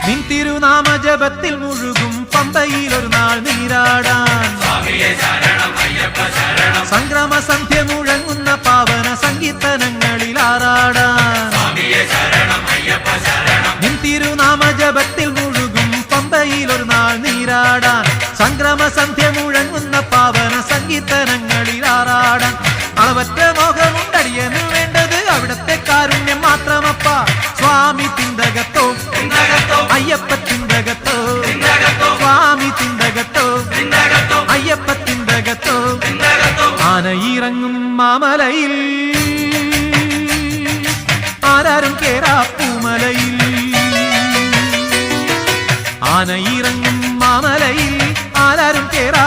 നിൻ തിരുനാമ ജപത്തിൽ മുഴുകും പമ്പയിൽ ഒരു നാൾ നീരാടാൻ സംക്രമ സന്ധ്യ മുഴങ്ങുന്ന പാവന സംഗീതനങ്ങളിൽ ആറാടാൻ നിൻ തിരുനാമ ജപത്തിൽ മുഴുകും പമ്പയിൽ ഒരു നാൾ നീരാടാൻ സംക്രമ സന്ധ്യ മുഴങ്ങുന്ന പാവന സംഗീതനങ്ങളിൽ ആറാടാൻ അളവറ്റ മോഹമുണ്ടടിയന് വേണ്ടത് അവിടത്തെ കാരുണ്യം മാത്രമപ്പ സ്വാമി തിന്തകത്തോ അയ്യപ്പ തിന്തകത്തോ സ്വാമി തിന്തകത്തോ അയ്യപ്പ തിന്തകത്തോ ആനയിറങ്ങും മാമലയിൽ ആരാരും കേറാ പൂമലയിൽ ആനയിറങ്ങും മാമലയിൽ ആരാരും കേറാ